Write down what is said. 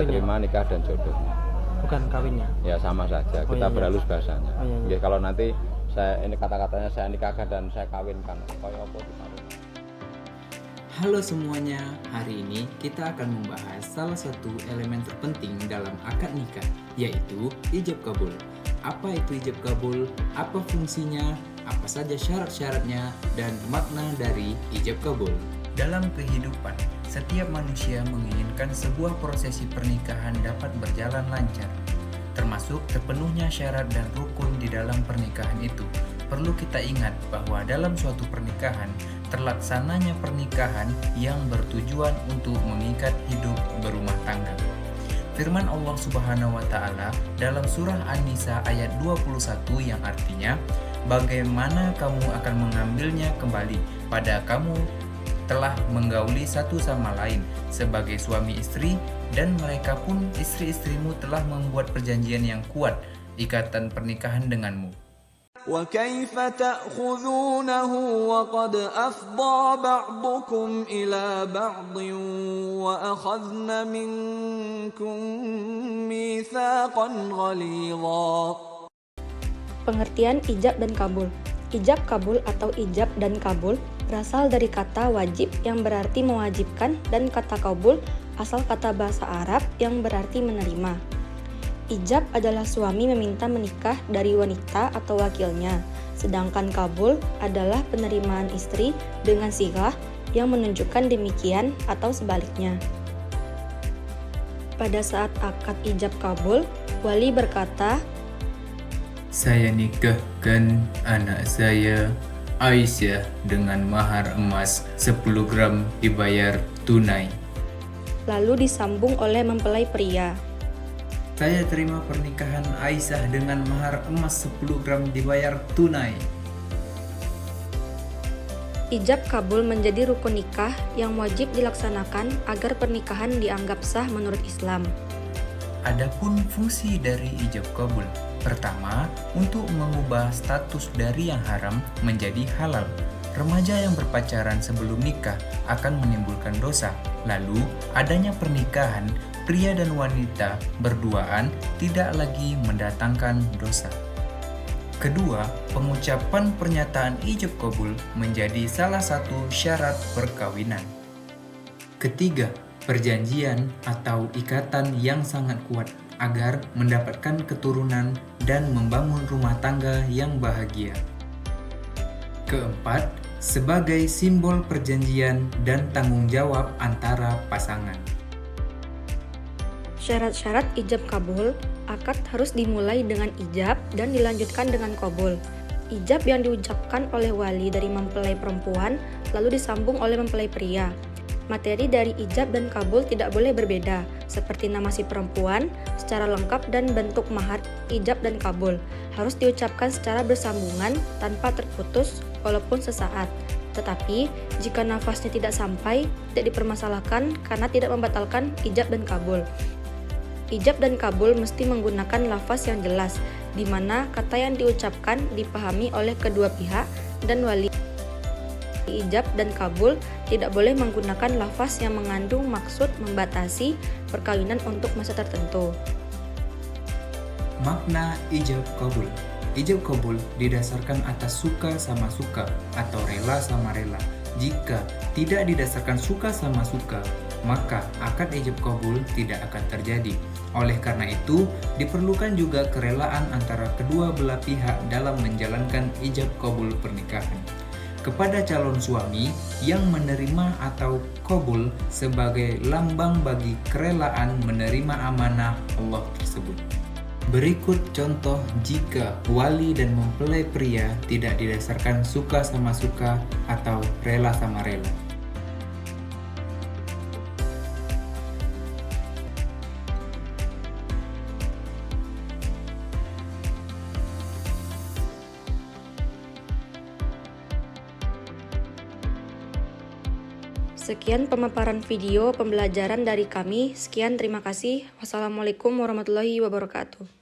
kawinnya, terima nikah dan jodohnya. bukan kawinnya. Ya sama saja, Oh, kita iya. berhalus bahasanya. Oh, iya, iya. Nggih, kalau nanti saya ini kata-katanya saya nikahkan dan saya kawinkan, koyo apa dikawin. Halo semuanya, hari ini kita akan membahas salah satu elemen terpenting dalam akad nikah, yaitu ijab kabul. Apa itu ijab kabul? Apa fungsinya? Apa saja syarat-syaratnya? Dan makna dari ijab kabul? Dalam kehidupan, setiap manusia menginginkan sebuah prosesi pernikahan dapat berjalan lancar, termasuk terpenuhnya syarat dan rukun di dalam pernikahan itu. Perlu kita ingat bahwa dalam suatu pernikahan, terlaksananya pernikahan yang bertujuan untuk mengikat hidup berumah tangga. Firman Allah Subhanahu wa taala dalam surah An-Nisa ayat 21 yang artinya, bagaimana kamu akan mengambilnya kembali pada kamu telah menggauli satu sama lain sebagai suami istri, dan mereka pun istri-istrimu telah membuat perjanjian yang kuat, ikatan pernikahan denganmu. وَكَيْفَ تَأْخُذُونَهُ وَقَدْ أَفْضَىٰ بَعْضُكُمْ إِلَىٰ بَعْضٍ وَأَخَذْنَ مِنكُم مِّيثَاقًا غَلِيظًا. Pengertian ijab dan kabul. Ijab kabul atau ijab dan kabul berasal dari kata wajib yang berarti mewajibkan dan kata kabul asal kata bahasa Arab yang berarti menerima. Ijab adalah suami meminta menikah dari wanita atau wakilnya, sedangkan kabul adalah penerimaan istri dengan sigah yang menunjukkan demikian atau sebaliknya. Pada saat akad ijab kabul, wali berkata, Saya nikahkan anak saya Aisyah dengan mahar emas 10 gram dibayar tunai. lalu disambung oleh mempelai pria. Saya terima pernikahan Aisyah dengan mahar emas 10 gram dibayar tunai. Ijab kabul menjadi rukun nikah yang wajib dilaksanakan agar pernikahan dianggap sah menurut Islam. Adapun fungsi dari ijab kabul, pertama, untuk mengubah status dari yang haram menjadi halal. Remaja yang berpacaran sebelum nikah akan menimbulkan dosa. Lalu, adanya pernikahan, pria dan wanita berduaan tidak lagi mendatangkan dosa. Kedua, pengucapan pernyataan ijab kabul menjadi salah satu syarat perkawinan. Ketiga, perjanjian atau ikatan yang sangat kuat agar mendapatkan keturunan dan membangun rumah tangga yang bahagia. Keempat, sebagai simbol perjanjian dan tanggung jawab antara pasangan. Syarat-syarat ijab kabul, akad harus dimulai dengan ijab dan dilanjutkan dengan kabul. Ijab yang diucapkan oleh wali dari mempelai perempuan lalu disambung oleh mempelai pria. Materi dari ijab dan kabul tidak boleh berbeda, seperti nama si perempuan, secara lengkap dan bentuk mahar ijab dan kabul. Harus diucapkan secara bersambungan tanpa terputus walaupun sesaat. Tetapi, jika nafasnya tidak sampai, tidak dipermasalahkan karena tidak membatalkan ijab dan kabul. Ijab dan kabul mesti menggunakan lafaz yang jelas, di mana kata yang diucapkan dipahami oleh kedua pihak, dan wali ijab dan kabul tidak boleh menggunakan lafaz yang mengandung maksud membatasi perkawinan untuk masa tertentu. Makna ijab kabul. Ijab kabul didasarkan atas suka sama suka atau rela sama rela. Jika tidak didasarkan suka sama suka, maka akad ijab kabul tidak akan terjadi. Oleh karena itu, diperlukan juga kerelaan antara kedua belah pihak dalam menjalankan ijab kabul pernikahan. Kepada calon suami yang menerima atau kabul sebagai lambang bagi kerelaan menerima amanah Allah tersebut. Berikut contoh jika wali dan mempelai pria tidak didasarkan suka sama suka atau rela sama rela. Sekian pemaparan video pembelajaran dari kami. Sekian, terima kasih. Wassalamualaikum warahmatullahi wabarakatuh.